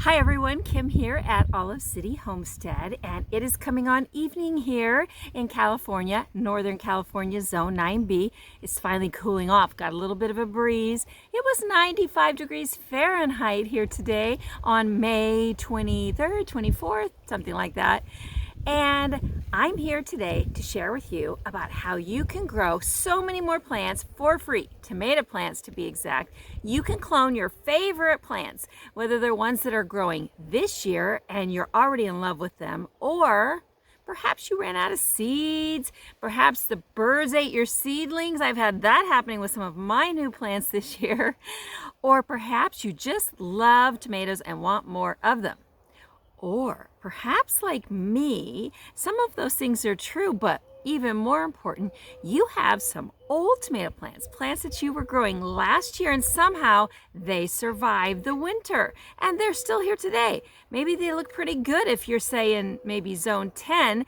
Hi everyone, Kim here at Olive City Homestead, and it is coming on evening here in California, Northern California, Zone 9B. It's finally cooling off, got a little bit of a breeze. It was 95 degrees Fahrenheit here today on May 23rd, 24th, something like that. And I'm here today to share with you about how you can grow so many more plants for free, tomato plants to be exact. You can clone your favorite plants, whether they're ones that are growing this year and you're already in love with them, or perhaps you ran out of seeds, perhaps the birds ate your seedlings. I've had that happening with some of my new plants this year. Or perhaps you just love tomatoes and want more of them. Or perhaps like me, some of those things are true, but even more important, you have some old tomato plants, plants that you were growing last year and somehow they survived the winter and they're still here today. Maybe they look pretty good if you're saying maybe zone 10.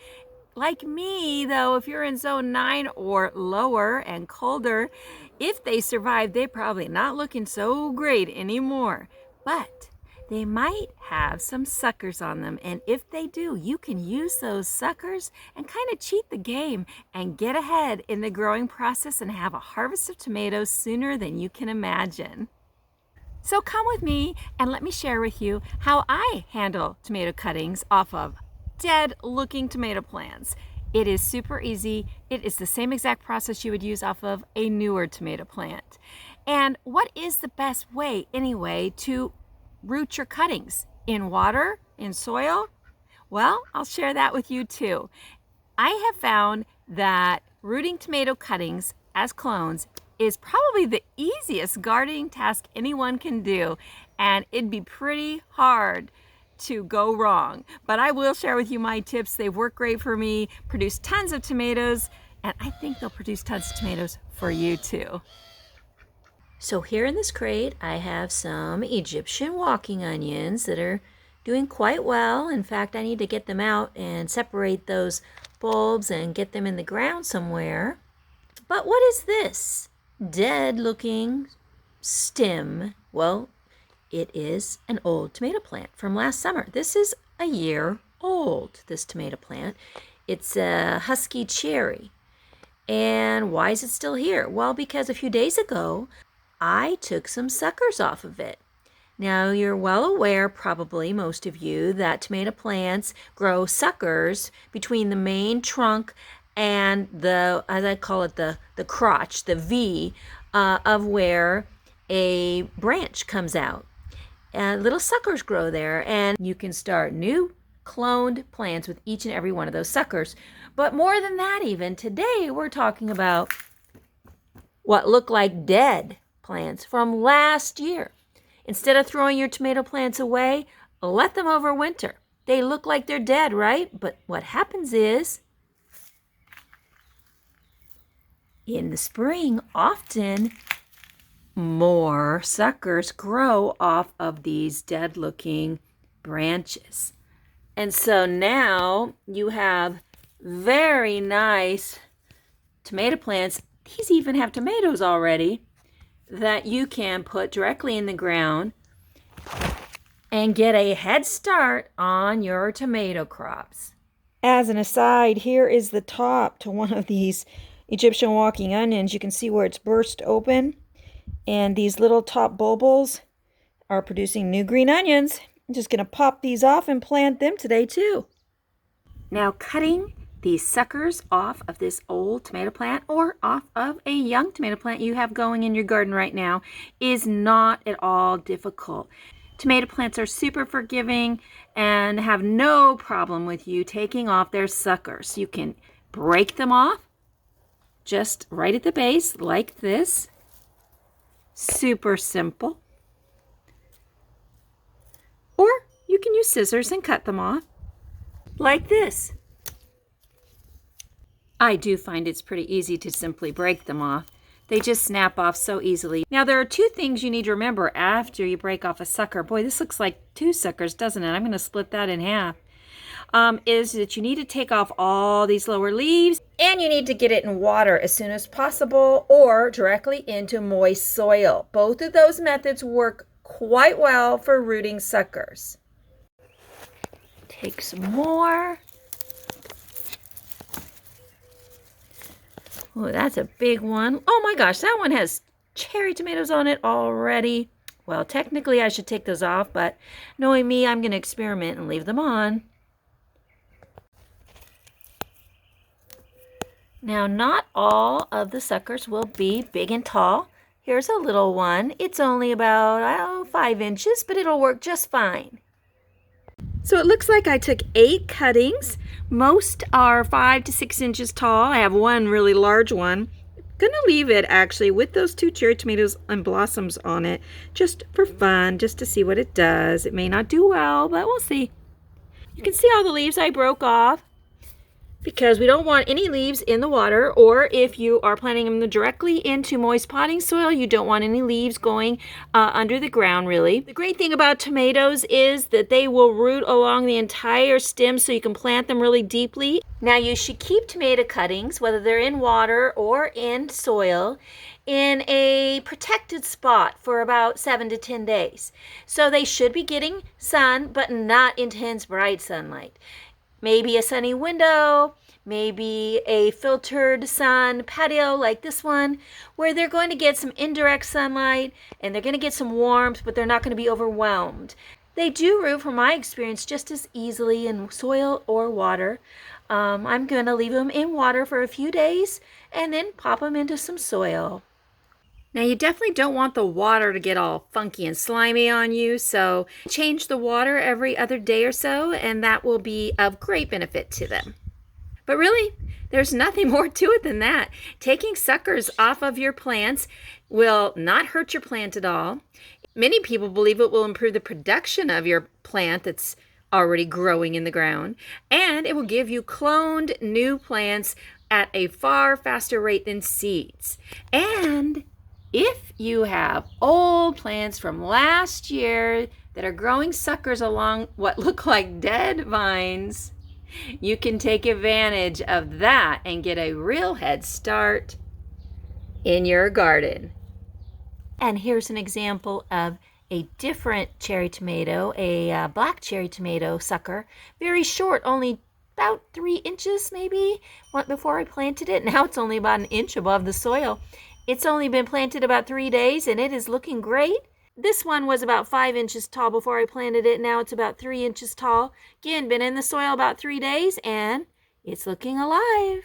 Like me though, if you're in zone 9 or lower and colder, if they survive, they're probably not looking so great anymore. But they might have some suckers on them, and if they do, you can use those suckers and kind of cheat the game and get ahead in the growing process and have a harvest of tomatoes sooner than you can imagine. So come with me and let me share with you how I handle tomato cuttings off of dead looking tomato plants. It is super easy. It is the same exact process you would use off of a newer tomato plant. And what is the best way anyway to root your cuttings? In water? In soil? Well, I'll share that with you too. I have found that rooting tomato cuttings as clones is probably the easiest gardening task anyone can do, and it'd be pretty hard to go wrong. But I will share with you my tips. They've worked great for me, produced tons of tomatoes, and I think they'll produce tons of tomatoes for you too. So here in this crate, I have some Egyptian walking onions that are doing quite well. In fact, I need to get them out and separate those bulbs and get them in the ground somewhere. But what is this dead looking stem? Well, it is an old tomato plant from last summer. This is a year old, this tomato plant. It's a husky cherry. And why is it still here? Well, because a few days ago, I took some suckers off of it. Now, you're well aware, probably most of you, that tomato plants grow suckers between the main trunk and the, as I call it, the crotch, the V of where a branch comes out. Little suckers grow there, and you can start new cloned plants with each and every one of those suckers. But more than that even, today we're talking about what look like dead plants from last year. Instead of throwing your tomato plants away, let them overwinter. They look like they're dead, right? But what happens is, in the spring, often more suckers grow off of these dead-looking branches. And so now you have very nice tomato plants. These even have tomatoes already that you can put directly in the ground and get a head start on your tomato crops. As an aside, here is the top to one of these Egyptian walking onions. You can see where it's burst open, and these little top bulbils are producing new green onions. I'm just going to pop these off and plant them today too. Now, cutting these suckers off of this old tomato plant or off of a young tomato plant you have going in your garden right now is not at all difficult. Tomato plants are super forgiving and have no problem with you taking off their suckers. You can break them off just right at the base like this. Super simple. Or you can use scissors and cut them off like this. I do find it's pretty easy to simply break them off. They just snap off so easily. Now, there are two things you need to remember after you break off a sucker. Boy, this looks like two suckers, doesn't it? I'm going to split that in half. Is that you need to take off all these lower leaves, and you need to get it in water as soon as possible or directly into moist soil. Both of those methods work quite well for rooting suckers. Take some more. Oh, that's a big one. Oh my gosh, that one has cherry tomatoes on it already. Well, technically I should take those off, but knowing me, I'm going to experiment and leave them on. Now, not all of the suckers will be big and tall. Here's a little one. It's only about 5 inches, but it'll work just fine. So it looks like I took 8 cuttings. Most are 5 to 6 inches tall. I have one really large one. Gonna leave it actually with those 2 cherry tomatoes and blossoms on it, just for fun, just to see what it does. It may not do well, but we'll see. You can see all the leaves I broke off, because we don't want any leaves in the water, or if you are planting them directly into moist potting soil, you don't want any leaves going under the ground, really. The great thing about tomatoes is that they will root along the entire stem, so you can plant them really deeply. Now, you should keep tomato cuttings, whether they're in water or in soil, in a protected spot for about 7 to 10 days. So they should be getting sun, but not intense bright sunlight. Maybe a sunny window, maybe a filtered sun patio like this one, where they're going to get some indirect sunlight and they're going to get some warmth, but they're not going to be overwhelmed. They do root, from my experience, just as easily in soil or water. I'm going to leave them in water for a few days and then pop them into some soil. Now, you definitely don't want the water to get all funky and slimy on you, so change the water every other day or so, and that will be of great benefit to them. But really, there's nothing more to it than that. Taking suckers off of your plants will not hurt your plant at all. Many people believe it will improve the production of your plant that's already growing in the ground, and it will give you cloned new plants at a far faster rate than seeds. And if you have old plants from last year that are growing suckers along what look like dead vines, you can take advantage of that and get a real head start in your garden. And here's an example of a different cherry tomato, a black cherry tomato sucker. Very short, only about 3 inches maybe before I planted it. Now it's only about 1 inch above the soil. It's only been planted about 3 days and it is looking great. This one was about 5 inches tall before I planted it. Now it's about 3 inches tall. Again, been in the soil about 3 days and it's looking alive.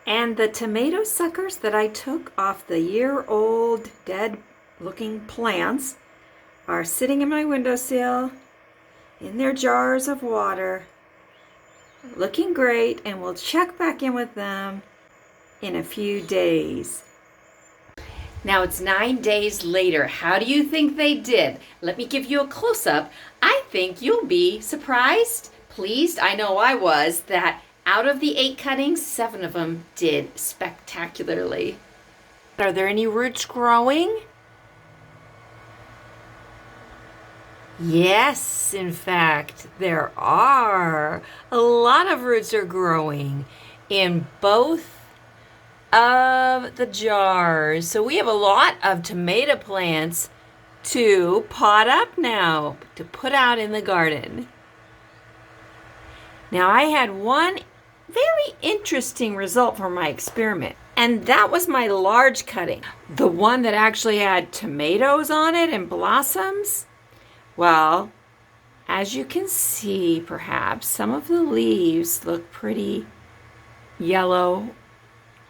And the tomato suckers that I took off the year-old dead-looking plants are sitting in my windowsill in their jars of water, looking great, and we'll check back in with them in a few days. Now it's 9 days later. How do you think they did? Let me give you a close-up. I think you'll be surprised, pleased. I know I was, that out of the 8 cuttings, 7 of them did spectacularly. Are there any roots growing? Yes, in fact, there are. A lot of roots are growing in both of the jars. So we have a lot of tomato plants to pot up now, to put out in the garden. Now, I had one very interesting result from my experiment, and that was my large cutting, the one that actually had tomatoes on it and blossoms. Well, as you can see, perhaps some of the leaves look pretty yellow.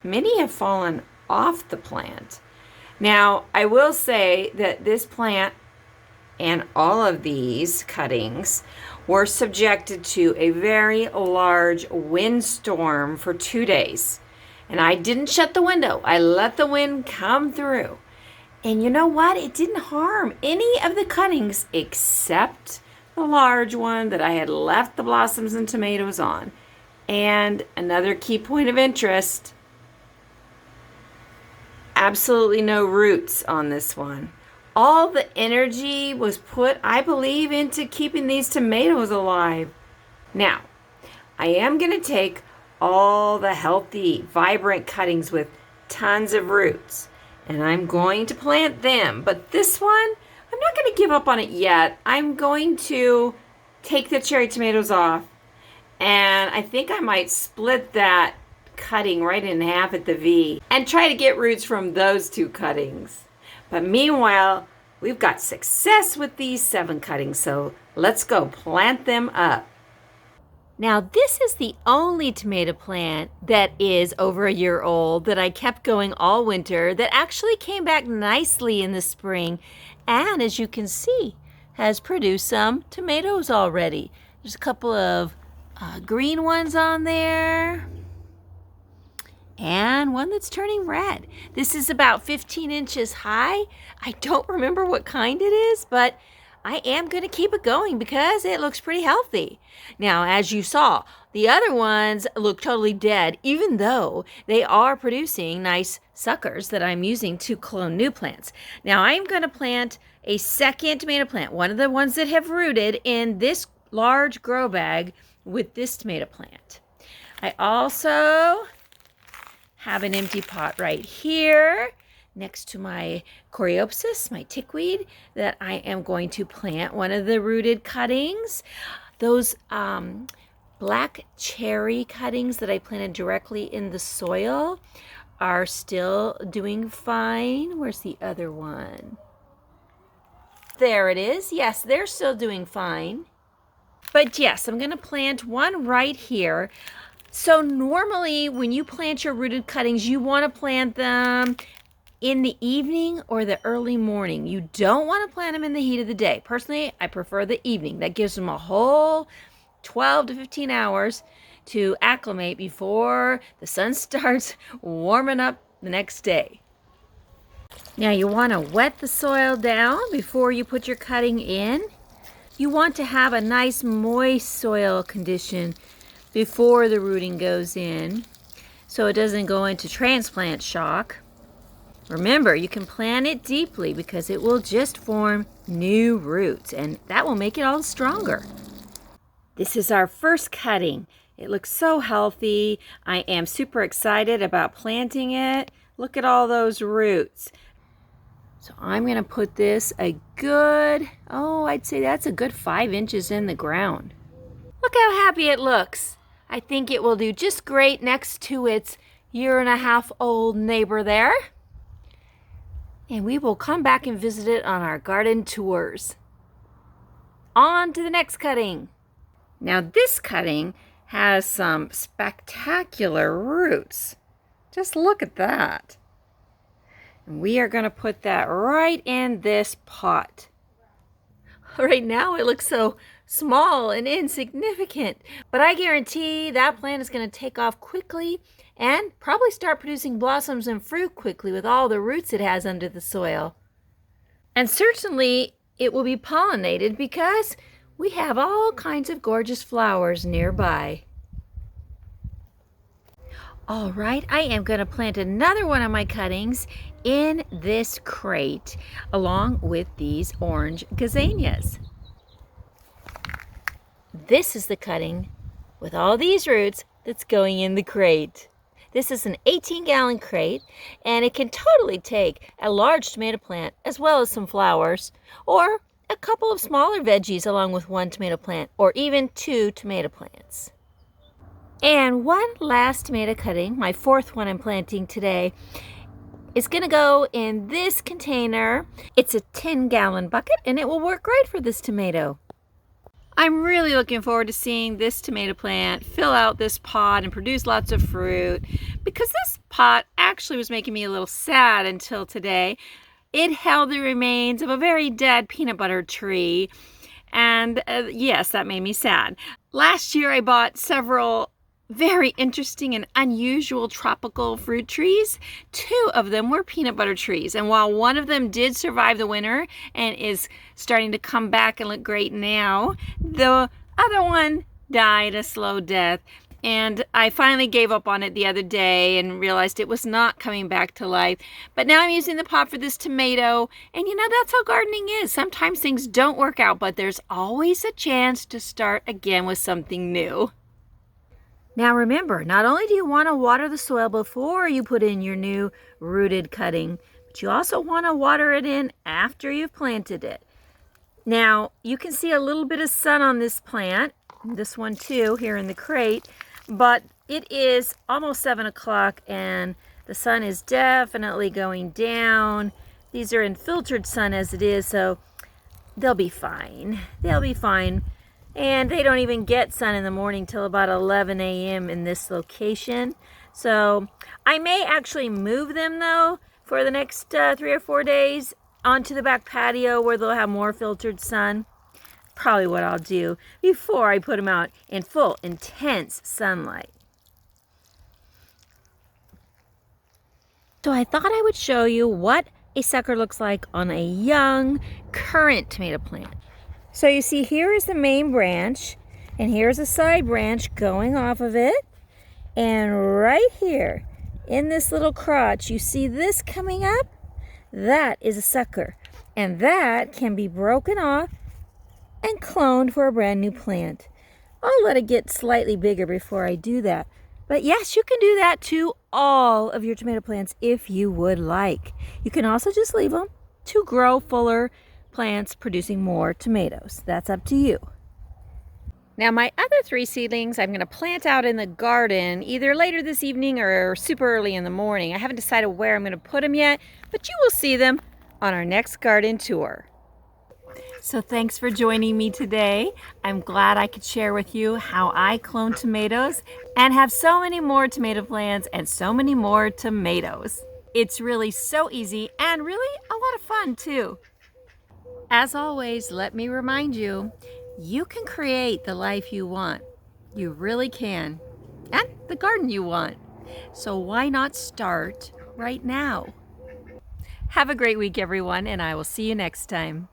Many have fallen off the plant. Now, I will say that this plant and all of these cuttings were subjected to a very large windstorm for 2 days. And I didn't shut the window. I let the wind come through. And you know what? It didn't harm any of the cuttings except the large one that I had left the blossoms and tomatoes on. And another key point of interest, absolutely no roots on this one. All the energy was put, I believe, into keeping these tomatoes alive. Now, I am going to take all the healthy, vibrant cuttings with tons of roots, and I'm going to plant them. But this one, I'm not going to give up on it yet. I'm going to take the cherry tomatoes off, and I think I might split that cutting right in half at the V and try to get roots from those 2 cuttings. But meanwhile, we've got success with these 7 cuttings, so let's go plant them up. Now, this is the only tomato plant that is over a year old that I kept going all winter that actually came back nicely in the spring, and as you can see, has produced some tomatoes already. There's a couple of green ones on there and one that's turning red. This is about 15 inches high. I don't remember what kind it is, but I am going to keep it going because it looks pretty healthy. Now, as you saw, the other ones look totally dead, even though they are producing nice suckers that I'm using to clone new plants. Now, I'm going to plant a second tomato plant, one of the ones that have rooted in this large grow bag with this tomato plant. I also have an empty pot right here next to my coreopsis, my tickweed, that I am going to plant one of the rooted cuttings. Those black cherry cuttings that I planted directly in the soil are still doing fine. Where's the other one? There it is. Yes, they're still doing fine. But yes, I'm going to plant one right here. So normally when you plant your rooted cuttings, you want to plant them in the evening or the early morning. You don't want to plant them in the heat of the day. Personally, I prefer the evening. That gives them a whole 12 to 15 hours to acclimate before the sun starts warming up the next day. Now you want to wet the soil down before you put your cutting in. You want to have a nice moist soil condition before the rooting goes in so it doesn't go into transplant shock. Remember, you can plant it deeply because it will just form new roots, and that will make it all stronger. This is our first cutting. It looks so healthy. I am super excited about planting it. Look at all those roots. So I'm going to put this a good, I'd say that's a good 5 inches in the ground. Look how happy it looks. I think it will do just great next to its 1.5-year-old neighbor there. And we will come back and visit it on our garden tours. On to the next cutting. Now this cutting has some spectacular roots. Just look at that. And we are going to put that right in this pot. Right now it looks so small and insignificant, but I guarantee that plant is going to take off quickly and probably start producing blossoms and fruit quickly with all the roots it has under the soil. And certainly it will be pollinated because we have all kinds of gorgeous flowers nearby. All right, I am going to plant another one of my cuttings in this crate along with these orange gazanias. This is the cutting with all these roots that's going in the crate. This is an 18-gallon crate, and it can totally take a large tomato plant as well as some flowers, or a couple of smaller veggies along with one tomato plant, or even 2 tomato plants. And one last tomato cutting, my 4th one I'm planting today, is going to go in this container. It's a 10-gallon bucket, and it will work great for this tomato. I'm really looking forward to seeing this tomato plant fill out this pot and produce lots of fruit, because this pot actually was making me a little sad until today. It held the remains of a very dead peanut butter tree, and yes, that made me sad. Last year I bought several very interesting and unusual tropical fruit trees. 2 of them were peanut butter trees, and while one of them did survive the winter and is starting to come back and look great now, the other one died a slow death, and I finally gave up on it the other day and realized it was not coming back to life. But now I'm using the pot for this tomato, and that's how gardening is. Sometimes things don't work out, but there's always a chance to start again with something new. Now remember, not only do you want to water the soil before you put in your new rooted cutting, but you also want to water it in after you've planted it. Now, you can see a little bit of sun on this plant, this one too, here in the crate, but it is almost 7 o'clock and the sun is definitely going down. These are in filtered sun as it is, so they'll be fine. They'll be fine. And they don't even get sun in the morning till about 11 a.m. in this location. So I may actually move them though for the next 3 or 4 days onto the back patio where they'll have more filtered sun. Probably what I'll do before I put them out in full, intense sunlight. So I thought I would show you what a sucker looks like on a young, current tomato plant. So you see here is the main branch, and here's a side branch going off of it. And right here, in this little crotch, you see this coming up? That is a sucker, and that can be broken off and cloned for a brand new plant. I'll let it get slightly bigger before I do that. But yes, you can do that to all of your tomato plants if you would like. You can also just leave them to grow fuller plants producing more tomatoes. That's up to you. Now my other 3 seedlings I'm going to plant out in the garden either later this evening or super early in the morning. I haven't decided where I'm going to put them yet, but you will see them on our next garden tour. So thanks for joining me today. I'm glad I could share with you how I clone tomatoes and have so many more tomato plants and so many more tomatoes. It's really so easy and really a lot of fun too. As always, let me remind you, you can create the life you want. You really can. And the garden you want. So why not start right now? Have a great week, everyone, and I will see you next time.